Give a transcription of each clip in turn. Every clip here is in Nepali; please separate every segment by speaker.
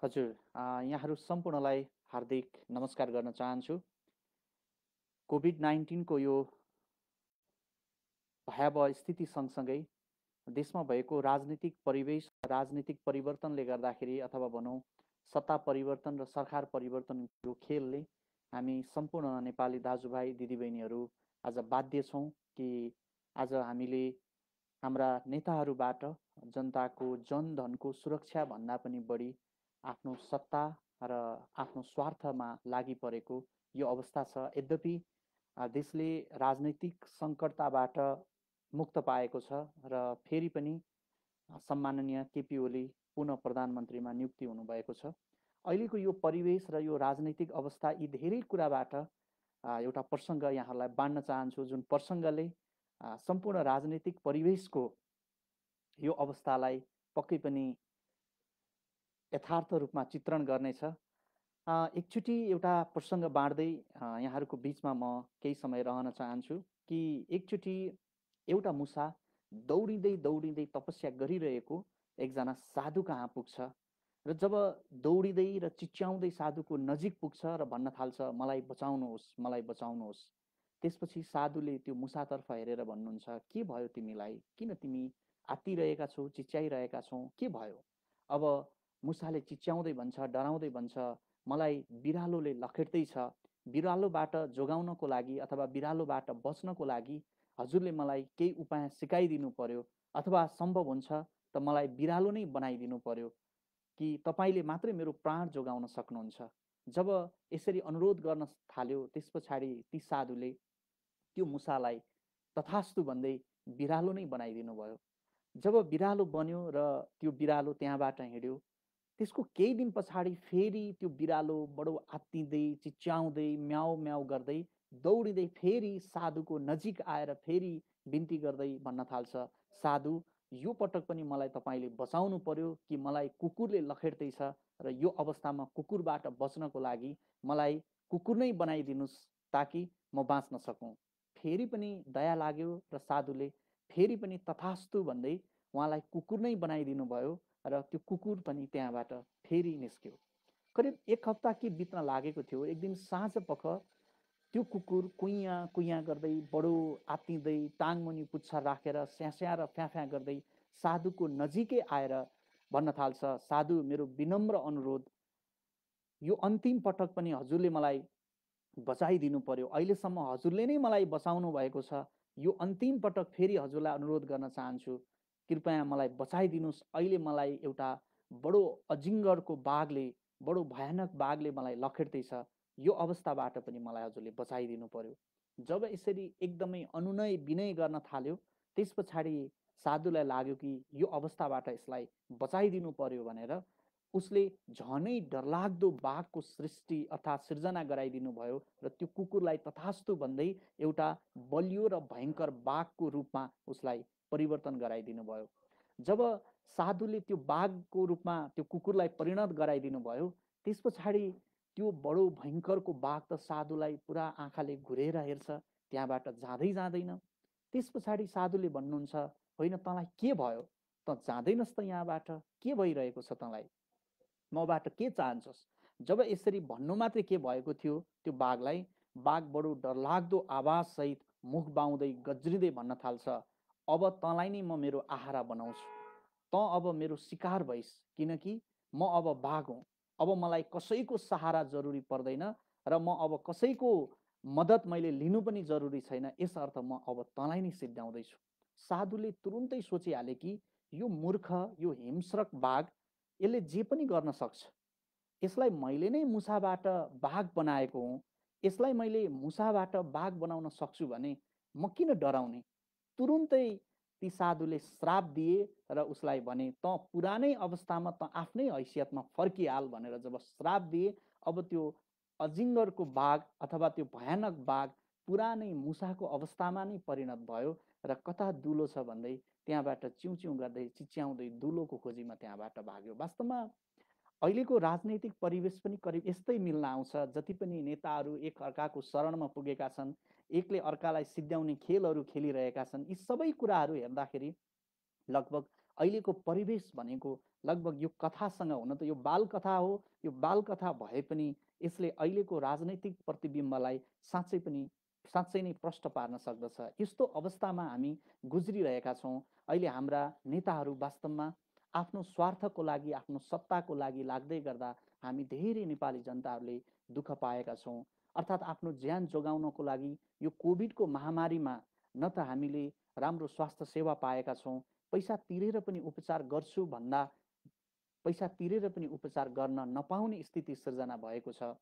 Speaker 1: हजुर, यहाँहरू सम्पूर्णलाई हार्दिक नमस्कार गर्न चाहन्छु। कोभिड-19 को यो भयावह स्थिति सँगसँगै देशमा भएको राजनीतिक परिवेश, राजनीतिक परिवर्तनले गर्दाखेरि अथवा भनौँ सत्ता परिवर्तन र सरकार परिवर्तनको खेलले हामी सम्पूर्ण नेपाली दाजुभाइ दिदीबहिनीहरू आज बाध्य छौँ कि आज हामीले हाम्रा नेताहरूबाट जनताको जनधनको सुरक्षा भन्दा पनि बढी आफ्नो सत्ता र आफ्नो स्वार्थमा लागिपरेको यो अवस्था छ। यद्यपि देशले राजनैतिक सङ्कटताबाट मुक्त पाएको छ र फेरि पनि सम्माननीय केपी ओली पुनः प्रधानमन्त्रीमा नियुक्ति हुनुभएको छ। अहिलेको यो परिवेश र यो राजनैतिक अवस्था यी धेरै कुराबाट एउटा प्रसङ्ग यहाँहरूलाई बाँड्न चाहन्छु, जुन प्रसङ्गले सम्पूर्ण राजनैतिक परिवेशको यो अवस्थालाई पक्कै पनि यथार्थ रूपमा चित्रण गर्नेछ। एकचोटि एउटा प्रसङ्ग बाँड्दै यहाँहरूको बिचमा म केही समय रहन चाहन्छु कि एकचोटि एउटा मुसा दौडिँदै दौडिँदै तपस्या गरिरहेको एकजना साधु कहाँ पुग्छ र जब दौडिँदै र चिच्याउँदै साधुको नजिक पुग्छ र भन्न थाल्छ, मलाई बचाउनुहोस्, मलाई बचाउनुहोस्। त्यसपछि साधुले त्यो मुसातर्फ हेरेर भन्नुहुन्छ, के भयो तिमीलाई? किन तिमी आत्तिरहेका छौ, चिच्याइरहेका छौ, के भयो? अब मुसाले चिच्याउँदै भन्छ, डराउँदै भन्छ, मलाई बिरालोले लखेट्दैछ। बिरालोबाट जोगाउनको लागि अथवा बिरालोबाट बच्नको लागि हजुरले मलाई केही उपाय सिकाइदिनु पर्यो, अथवा सम्भव हुन्छ त मलाई बिरालो नै बनाइदिनु पर्यो कि तपाईँले मात्रै मेरो प्राण जोगाउन सक्नुहुन्छ। जब यसरी अनुरोध गर्न थाल्यो त्यस पछाडि ती साधुले त्यो मुसालाई तथास्तु भन्दै बिरालो नै बनाइदिनु भयो। जब बिरालो बन्यो र त्यो बिरालो त्यहाँबाट हिँड्यो, त्यसको केही दिन पछाडि फेरि त्यो बिरालो बडो आत्तिँदै चिच्याउँदै म्याउ म्याउ गर्दै दौडिँदै फेरि साधुको नजिक आएर फेरि बिन्ती गर्दै भन्न थाल्छ, साधु यो पटक पनि मलाई तपाईँले बचाउनु पर्यो कि मलाई कुकुरले लखेट्दैछ र यो अवस्थामा कुकुरबाट बच्नको लागि मलाई कुकुर नै बनाइदिनुहोस् ताकि म बाँच्न सकौँ। फेरि पनि दया लाग्यो र साधुले फेरि पनि तथास्तु भन्दै उहाँलाई कुकुर नै बनाइदिनु भयो र त्यो कुकुर पनि त्यहाँबाट फेरि निस्क्यो। करिब एक हप्ता के बित्न लागेको थियो। एक दिन साँझ पख त्यो कुकुर कुइयाँ कुइयाँ गर्दै बडो आत्तिँदै टाङमुनि पुच्छर राखेर स्यास्या र फ्याँ गर्दै साधुको नजिकै आएर भन्न थाल्छ, साधु मेरो विनम्र अनुरोध, यो अन्तिम पटक पनि हजुरले मलाई बचाइदिनु पर्यो। अहिलेसम्म हजुरले नै मलाई बचाउनु भएको छ। यो अन्तिम पटक फेरि हजुरलाई अनुरोध गर्न चाहन्छु, कृपया मलाई बचाइदिनुहोस्। अहिले मलाई एउटा बडो अजिङ्गरको बाघले, बडो भयानक बाघले मलाई लखेट्दैछ। यो अवस्थाबाट पनि मलाई हजुरले बचाइदिनु पर्यो। जब यसरी एकदमै अनुनय विनय गर्न थाल्यो त्यस पछाडि साधुलाई लाग्यो कि यो अवस्थाबाट यसलाई बचाइदिनु पर्यो भनेर उसले झनै डरलाग्दो बाघको सृष्टि अर्थात् सिर्जना गराइदिनु भयो र त्यो कुकुरलाई तथास्तु भन्दै एउटा बलियो र भयङ्कर बाघको रूपमा उसलाई परिवर्तन गराइदिनु भयो। जब साधुले त्यो बाघको रूपमा त्यो कुकुरलाई परिणत गराइदिनु भयो त्यस पछाडि त्यो बडो भयङ्करको बाघ त साधुलाई पुरा आँखाले घुरेर हेर्छ, त्यहाँबाट जाँदै जाँदैन। त्यस पछाडि साधुले भन्नुहुन्छ, होइन तँलाई के भयो? त जाँदैनस् त यहाँबाट, के भइरहेको छ तँलाई? मबाट के चाहन्छस्? जब यसरी भन्नु मात्रै के भएको थियो त्यो बाघलाई, बाघ बडो डरलाग्दो आवाजसहित मुख बाउँदै गज्रिँदै भन्न थाल्छ, अब तँलाई नै म मेरो आहारा बनाउँछु। तँ अब मेरो शिकार भइस्, किनकि म अब बाघ हुँ। अब मलाई कसैको सहारा जरुरी पर्दैन र म अब कसैको मद्दत मैले लिनु पनि जरुरी छैन। यसर्थ म अब तँलाई नै सिद्ध्याउँदैछु। साधुले तुरुन्तै सोचिहाले कि यो मूर्ख, यो हिंस्रक बाघ यसले जे पनि गर्न सक्छ। यसलाई मैले नै मुसाबाट बाघ बनाएको हुँ। यसलाई मैले मुसाबाट बाघ बनाउन सक्छु भने म किन डराउने? तुरुन्तै ती साधुले श्राप दिए र उसलाई भने, त पुरानै अवस्थामा त आफ्नै हैसियतमा फर्किहाल भनेर जब श्राप दिए, अब त्यो अजिङ्गरको बाघ अथवा त्यो भयानक बाघ पुरानै मुसाको अवस्थामा नै परिणत भयो र कता दुलो छ भन्दै त्यहाँबाट चिउँ चिउँ गर्दै चिच्याउँदै दुलोको खोजीमा त्यहाँबाट भाग्यो। वास्तवमा अहिलेको राजनैतिक परिवेश पनि करिब यस्तै मिल्न आउँछ। जति पनि नेताहरू एक अर्काको शरणमा पुगेका छन्, एकले अर्कालाई सिद्ध्याउने खेलहरू खेलिरहेका छन्, यी सबै कुराहरू हेर्दाखेरि लगभग अहिलेको परिवेश भनेको लगभग यो कथासँग हुन त यो बालकथा हो, यो बालकथा भए पनि यसले अहिलेको राजनैतिक प्रतिबिम्बलाई साँच्चै नै प्रष्ट पार्न सक्दछ। यस्तो अवस्थामा हामी गुज्रिरहेका छौँ। अहिले हाम्रा नेताहरू वास्तवमा आफ्नो स्वार्थको लागि, आफ्नो सत्ताको लागि लाग्दै गर्दा हामी धेरै नेपाली जनताहरूले दुःख पाएका छौँ। अर्थात् आफ्नो ज्यान जोगाउनको लागि यो कोभिडको महामारीमा न त हामीले राम्रो स्वास्थ्य सेवा पाएका छौँ, पैसा तिरेर पनि उपचार गर्छु भन्दा पैसा तिरेर पनि उपचार गर्न नपाउने स्थिति सिर्जना भएको छ।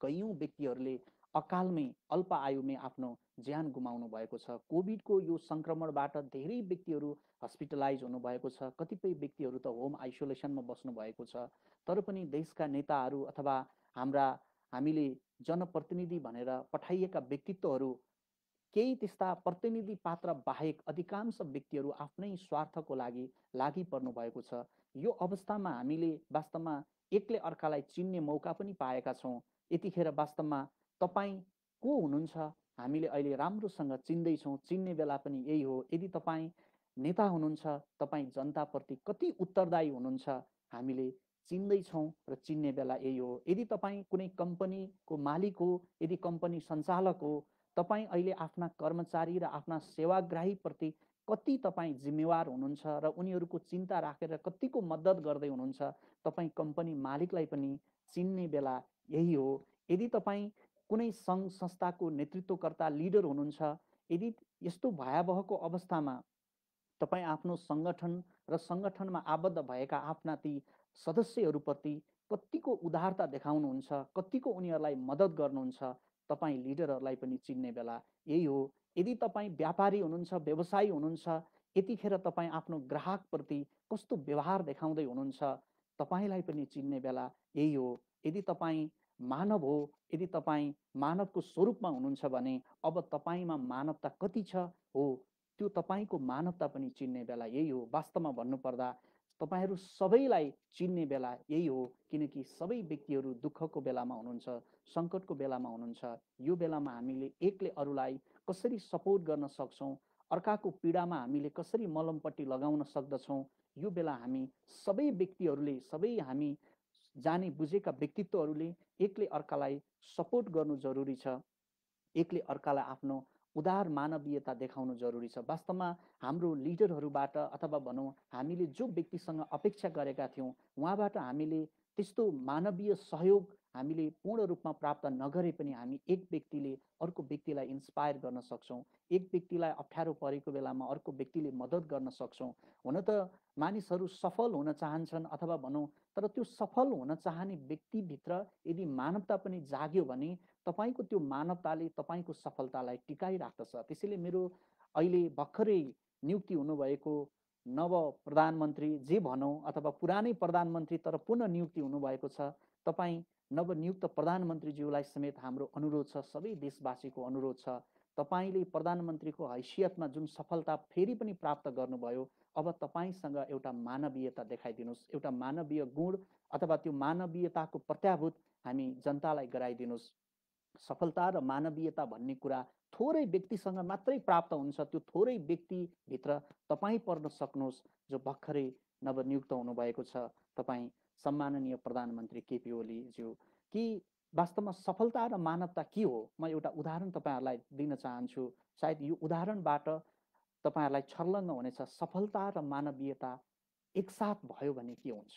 Speaker 1: कैयौँ व्यक्तिहरूले अकालमै अल्प आयुमै आफ्नो ज्यान गुमाउनु भएको छ। कोभिडको यो सङ्क्रमणबाट धेरै व्यक्तिहरू हस्पिटलाइज हुनुभएको छ, कतिपय व्यक्तिहरू त होम आइसोलेसनमा बस्नुभएको छ। तर पनि देशका नेताहरू अथवा हामीले जनप्रतिनिधि भनेर पठाइएका व्यक्तित्वहरू केही त्यस्ता प्रतिनिधि पात्र बाहेक अधिकांश व्यक्तिहरू आफ्नै स्वार्थको लागि पर्नु भएको छ। यो अवस्थामा हामीले वास्तवमा एकले अर्कालाई चिन्ने मौका पनि पाएका छौँ। यतिखेर वास्तवमा तपाईँ को हुनुहुन्छ हामीले अहिले राम्रोसँग चिन्दैछौँ। चिन्ने बेला पनि यही हो। यदि तपाईँ नेता हुनुहुन्छ, तपाईँ जनताप्रति कति उत्तरदायी हुनुहुन्छ हामीले चिन्दैछौँ र चिन्ने बेला यही हो। यदि तपाईँ कुनै कम्पनीको मालिक हो, यदि कम्पनी सञ्चालक हो, तपाईँ अहिले आफ्ना कर्मचारी र आफ्ना सेवाग्राहीप्रति कति तपाईँ जिम्मेवार हुनुहुन्छ र उनीहरूको चिन्ता राखेर कतिको मद्दत गर्दै हुनुहुन्छ, तपाईँ कम्पनी मालिकलाई पनि चिन्ने बेला यही हो। यदि तपाईँ कुनै सङ्घ संस्थाको नेतृत्वकर्ता लिडर हुनुहुन्छ, यदि यस्तो भयावहको अवस्थामा तपाईँ आफ्नो सङ्गठन र सङ्गठनमा आबद्ध भएका आफ्ना ती सदस्यहरूप्रति कतिको उदारता देखाउनुहुन्छ, कतिको उनीहरूलाई मद्दत गर्नुहुन्छ, तपाईँ लिडरहरूलाई पनि चिन्ने बेला यही हो। यदि तपाईँ व्यापारी हुनुहुन्छ, व्यवसायी हुनुहुन्छ, यतिखेर तपाईँ आफ्नो ग्राहकप्रति कस्तो व्यवहार देखाउँदै हुनुहुन्छ, तपाईँलाई पनि चिन्ने बेला यही हो। यदि तपाईँ मानव हो, यदि तपाईँ मानवको स्वरूपमा हुनुहुन्छ भने अब तपाईँमा मानवता कति छ हो, त्यो तपाईँको मानवता पनि चिन्ने बेला यही हो। वास्तवमा भन्नुपर्दा तपाईँहरू सबैलाई चिन्ने बेला यही हो, किनकि सबै व्यक्तिहरू दुःखको बेलामा हुनुहुन्छ, सङ्कटको बेलामा हुनुहुन्छ। यो बेलामा हामीले एकले अरूलाई कसरी सपोर्ट गर्न सक्छौँ, अर्काको पीडामा हामीले कसरी मलमपट्टि लगाउन सक्दछौँ, यो बेला हामी सबै व्यक्तिहरूले, सबै हामी जाने बुझेका व्यक्तित्वहरूले एकले अर्कालाई सपोर्ट गर्नु जरुरी छ। एकले अर्कालाई आफ्नो उदार मानवीयता देखाउनु जरुरी छ। वास्तवमा हाम्रो लिडरहरूबाट अथवा भनौँ हामीले जो व्यक्तिसँग अपेक्षा गरेका थियौँ उहाँबाट हामीले त्यस्तो मानवीय सहयोग हामीले पूर्ण रूपमा प्राप्त नगरे पनि हामी एक व्यक्तिले अर्को व्यक्तिलाई इन्स्पायर गर्न सक्छौँ। एक व्यक्तिलाई अप्ठ्यारो परेको बेलामा अर्को व्यक्तिले मद्दत गर्न सक्छौँ। हुन त मानिसहरू सफल हुन चाहन्छन् अथवा भनौँ, तर त्यो सफल हुन चाहने व्यक्तिभित्र यदि मानवता पनि जाग्यो भने तपाईँको त्यो मानवताले तपाईँको सफलतालाई टिकाइराख्दछ। त्यसैले मेरो अहिले भर्खरै नियुक्ति हुनुभएको नव प्रधानमन्त्री जे भनौँ अथवा पुरानै प्रधानमन्त्री तर पुनः नियुक्ति हुनुभएको छ, तपाईँ नवनियुक्त प्रधानमन्त्रीज्यूलाई समेत हाम्रो अनुरोध छ, सबै देशवासीको अनुरोध छ, तपाईँले प्रधानमन्त्रीको हैसियतमा जुन सफलता फेरि पनि प्राप्त गर्नुभयो, अब तपाईँसँग एउटा मानवीयता देखाइदिनुहोस्, एउटा मानवीय गुण अथवा त्यो मानवीयताको प्रत्याभूत हामी जनतालाई गराइदिनुहोस्। सफलता र मानवीयता भन्ने कुरा थोरै व्यक्तिसँग मात्रै प्राप्त हुन्छ। त्यो थोरै व्यक्तिभित्र तपाईँ पर्न सक्नुहोस्, जो भर्खरै नवनियुक्त हुनुभएको छ, तपाईँ सम्माननीय प्रधानमन्त्री केपी ओलीज्यू। कि वास्तवमा सफलता र मानवता के हो, म एउटा उदाहरण तपाईँहरूलाई दिन चाहन्छु। सायद यो उदाहरणबाट तपाईँहरूलाई छर्लङ्ग हुनेछ। सफलता र मानवीयता एकसाथ भयो भने के हुन्छ?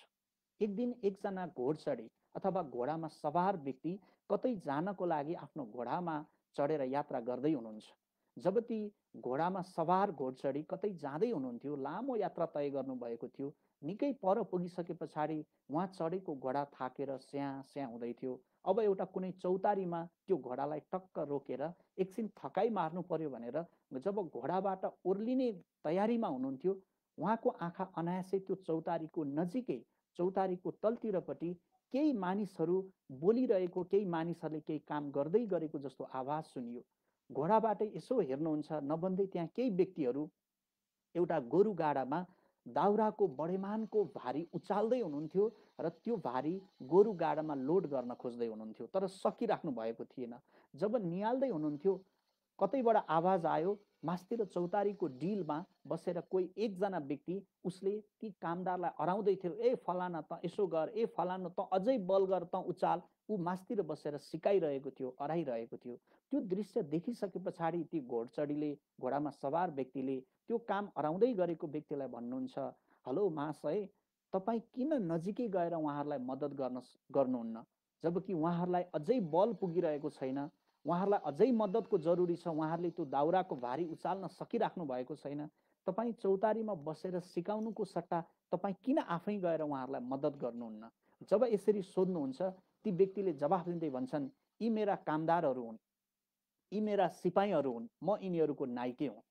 Speaker 1: एक दिन एकजना घोडचढी अथवा घोडामा सवार व्यक्ति कतै जानको लागि आफ्नो घोडामा चढेर यात्रा गर्दै हुनुहुन्छ। जब ती घोडामा सवार घोडचढी कतै जाँदै हुनुहुन्थ्यो, लामो यात्रा तय गर्नुभएको थियो, निकै पर पुगिसके पछाडि उहाँ चढेको घोडा थाकेर स्याँ स्याँ हुँदै थियो। अब एउटा कुनै चौतारीमा त्यो घोडालाई टक्क रोकेर एकछिन थकाइ मार्नु पर्यो भनेर जब घोडाबाट ओर्लिने तयारीमा हुनुहुन्थ्यो, उहाँको आँखा अनायासै त्यो चौतारीको नजिकै, चौतारीको तलतिरपट्टि केही मानिसहरू बोलिरहेको, केही मानिसहरूले केही काम गर्दै गरेको जस्तो आवाज सुनियो। घोडाबाटै यसो हेर्नुहुन्छ नभन्दै त्यहाँ केही व्यक्तिहरू एउटा गोरु गाडामा दाउराको बढेमानको भारी उचाल्दै हुनुहुन्थ्यो र त्यो भारी गोरु गाडामा लोड गर्न खोज्दै हुनुहुन्थ्यो, तर सकिराख्नु भएको थिएन। जब निहाल्दै हुनुहुन्थ्यो, कतैबाट आवाज आयो, मास्तिर चौतारीको डिलमा बसेर कोही एकजना व्यक्ति उसले ती कामदारलाई हराउँदै थियो, ए फलाना त यसो गर, ए फलाना त अझै बल गर, त उचाल। ऊ मास्तिर बसेर सिकाइरहेको थियो, अराइरहेको थियो। त्यो दृश्य देखिसके पछाडि ती घोडचढीले, घोडामा सवार व्यक्तिले त्यो काम हराउँदै गरेको व्यक्तिलाई भन्नुहुन्छ, हेलो महाशय, तपाईँ किन नजिकै गएर उहाँहरूलाई मद्दत गर्नुहुन्न, जबकि उहाँहरूलाई अझै बल पुगिरहेको छैन, उहाँहरूलाई अझै मद्दतको जरुरी छ, उहाँहरूले त्यो दाउराको भारी उचाल्न सकिराख्नु भएको छैन। तपाईँ चौतारीमा बसेर सिकाउनुको सट्टा तपाईँ किन आफै गएर उहाँहरूलाई मद्दत गर्नुहुन्न? जब यसरी सोध्नुहुन्छ, ती व्यक्तिले जवाफ दिँदै भन्छन्, यी मेरा कामदारहरू हुन्, यी मेरा सिपाहीहरू हुन्, म यिनीहरूको नाइके हुँ।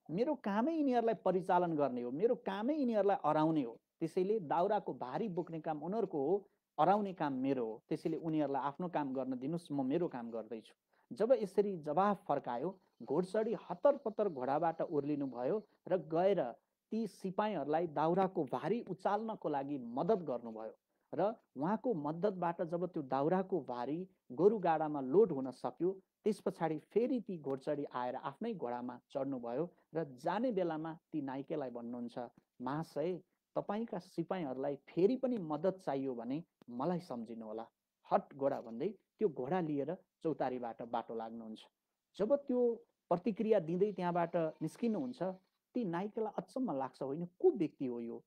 Speaker 1: मेरो कामै यिनीहरूलाई परिचालन गर्ने हो, मेरो कामै यिनीहरूलाई हराउने हो। त्यसैले दाउराको भारी बोक्ने काम उनीहरूको हो, हराउने काम मेरो हो। त्यसैले उनीहरूलाई आफ्नो काम गर्न दिनुहोस्, म मेरो काम गर्दैछु। जब यसरी जवाफ फर्कायो, घोडचढी हत्तरपत्तर घोडाबाट ओर्लिनु भयो र गएर ती सिपाहीहरूलाई दाउराको भारी उचाल्नको लागि मद्दत गर्नुभयो। र उहाँको मद्दतबाट जब त्यो दाउराको भारी गोरु गाडामा लोड हुन सक्यो, त्यस पछाडि फेरि ती घोडचढी आएर आफ्नै घोडामा चढ्नुभयो र जाने बेलामा ती नाइकेलाई भन्नुहुन्छ, महाशय, तपाईँका सिपाहीहरूलाई फेरि पनि मद्दत चाहियो भने मलाई सम्झिनुहोला। हट घोडा भन्दै त्यो घोडा लिएर चौतारीबाट बाटो लाग्नुहुन्छ। जब त्यो प्रतिक्रिया दिँदै त्यहाँबाट निस्किनुहुन्छ, ती नाइकेलाई अचम्म लाग्छ, होइन को व्यक्ति हो यो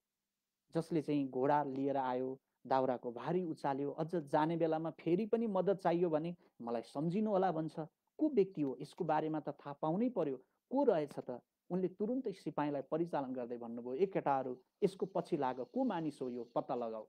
Speaker 1: जसले चाहिँ घोडा लिएर आयो, दाउराको भारी उचाल्यो, अझ जाने बेलामा फेरि पनि मद्दत चाहियो भने मलाई सम्झिनु होला भन्छ। को व्यक्ति हो, यसको बारेमा त थाहा पाउनै पर्यो, को रहेछ त? उनले तुरुन्तै सिपाहीलाई परिचालन गर्दै भन्नुभयो, ए केटाहरू, यसको पछि लाग, को मानिस हो यो, पत्ता लगाऊ।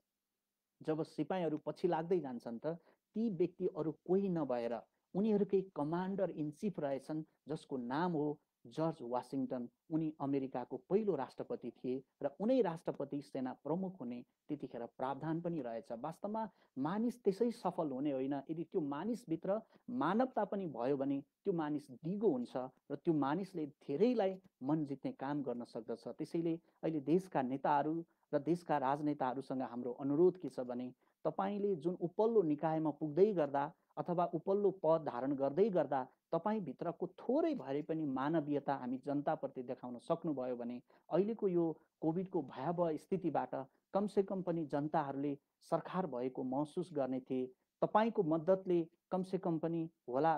Speaker 1: जब सिपाहीहरू पछि लाग्दै जान्छन् त ती व्यक्ति अरू कोही नभएर उनीहरूकै कमान्डर इन चिफ रहेछन्, जसको नाम हो जर्ज वासिङटन। उनी अमेरिकाको पहिलो राष्ट्रपति थिए र उनै राष्ट्रपति सेना प्रमुख हुने त्यतिखेर प्रावधान पनि रहेछ। वास्तवमा मानिस त्यसै सफल हुने होइन, यदि त्यो मानिसभित्र मानवता पनि भयो भने त्यो मानिस दिगो हुन्छ र त्यो मानिसले धेरैलाई मन जित्ने काम गर्न सक्दछ। त्यसैले अहिले देशका नेताहरू र देशका राजनेताहरूसँग हाम्रो अनुरोध के छ भने, तपाईँले जुन उपल्लो निकायमा पुग्दै गर्दा अथवा उपल्लो पद धारण गर्दै गर्दा तपाईँभित्रको थोरै भए पनि मानवीयता हामी जनताप्रति देखाउन सक्नुभयो भने अहिलेको यो कोभिडको भयावह स्थितिबाट कमसेकम पनि जनताहरूले सरकार भएको महसुस गर्ने थिए। तपाईँको मद्दतले कमसेकम पनि होला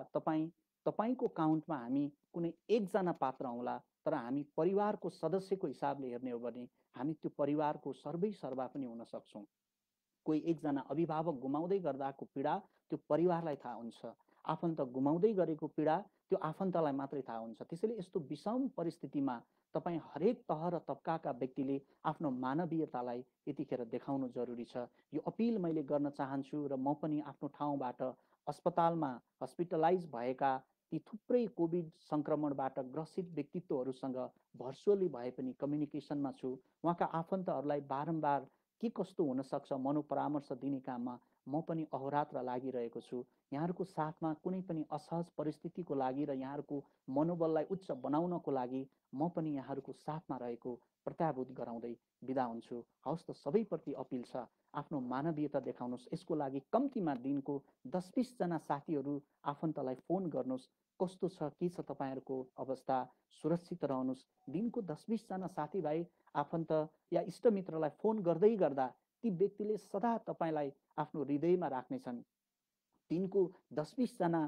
Speaker 1: तपाईँको काउन्टमा हामी कुनै एकजना पात्र हौँला, तर हामी परिवारको सदस्यको हिसाबले हेर्ने हो भने हामी त्यो परिवारको सर्वै सर्वा पनि हुन सक्छौँ। कोही एकजना अभिभावक गुमाउँदै गर्दाको पीडा त्यो परिवारलाई थाहा हुन्छ, आफन्त गुमाउँदै गरेको पीडा त्यो आफन्तलाई मात्रै थाहा हुन्छ। त्यसैले यस्तो विषम परिस्थितिमा तपाईँ हरेक तह र तबकाका व्यक्तिले आफ्नो मानवीयतालाई यतिखेर देखाउनु जरुरी छ। यो अपिल मैले गर्न चाहन्छु र म पनि आफ्नो ठाउँबाट अस्पतालमा हस्पिटलाइज भएका ती थुप्रै कोभिड सङ्क्रमणबाट ग्रसित व्यक्तित्वहरूसँग भर्चुअली भए पनि कम्युनिकेसनमा छु। उहाँका आफन्तहरूलाई बारम्बार के कस्तो हुनसक्छ मनोपरामर्श दिने काममा म पनि अहोरात्र लागिरहेको छु। यहाँहरूको साथमा कुनै पनि असहज परिस्थितिको लागि र यहाँहरूको मनोबललाई उच्च बनाउनको लागि म पनि यहाँहरूको साथमा रहेको प्रत्याभूत गराउँदै बिदा हुन्छु। हवस् त, सबैप्रति अपिल छ, आफ्नो मानवीयता देखाउनुहोस्। यसको लागि कम्तीमा दिनको 10-20 जना साथीहरू आफन्तलाई फोन गर्नुहोस्, कस्तो छ, के छ तपाईँहरूको अवस्था, सुरक्षित रहनुहोस्। दिनको 10-20 जना साथीभाइ आफन्त या इष्टमित्रलाई फोन गर्दै गर्दा ती व्यक्तिले सदा तपाईँलाई आफ्नो हृदयमा राख्नेछन्। दिनको 10-20 जना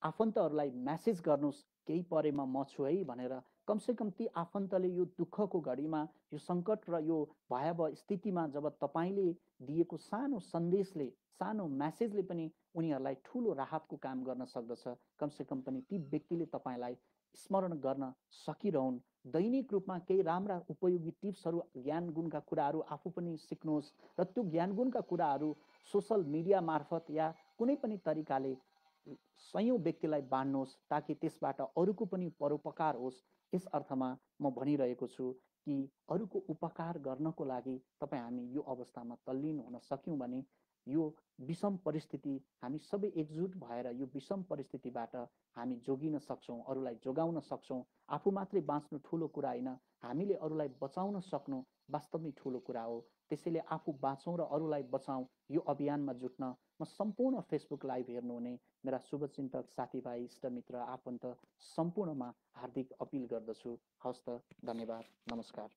Speaker 1: आफन्तहरूलाई म्यासेज गर्नुहोस्, केही परेमा म छु है भनेर। कमसेकम ती आफन्तले यो दुःखको घडीमा, यो सङ्कट र यो भयावह स्थितिमा जब तपाईँले दिएको सानो सन्देशले, सानो म्यासेजले पनि उनीहरूलाई ठुलो राहतको काम गर्न सक्दछ। कमसेकम पनि ती व्यक्तिले तपाईँलाई स्मरण गर्न सकिरहन्। दैनिक रूपमा केही राम्रा उपयोगी टिप्सहरू, ज्ञान गुणका कुराहरू आफू पनि सिक्नुहोस् र त्यो ज्ञान गुणका कुराहरू सोसल मिडिया मार्फत या कुनै पनि तरिकाले सयौं व्यक्तिलाई बाँड्नुहोस्, ताकि त्यसबाट अरूको पनि परोपकार होस्। यस अर्थमा म भनिरहेको छु कि अरूको उपकार गर्नको लागि तपाईँ हामी यो अवस्थामा तल्लीन हुन सक्यौँ भने यो विषम परिस्थिति हामी सबै एकजुट भएर यो विषम परिस्थितिबाट हामी जोगिन सक्छौँ, अरूलाई जोगाउन सक्छौँ। आफू मात्रै बाँच्नु ठुलो कुरा होइन, हामीले अरूलाई बचाउन सक्नु वास्तवमै ठुलो कुरा हो। त्यसैले आफू बाँचौँ र अरूलाई बचाउँ यो अभियानमा जुट्न म सम्पूर्ण फेसबुक लाइभ हेर्नुहुने मेरा शुभचिन्तक साथीभाइ इष्टमित्र आफन्त सम्पूर्णमा हार्दिक अपिल गर्दछु। हवस् त, धन्यवाद, नमस्कार।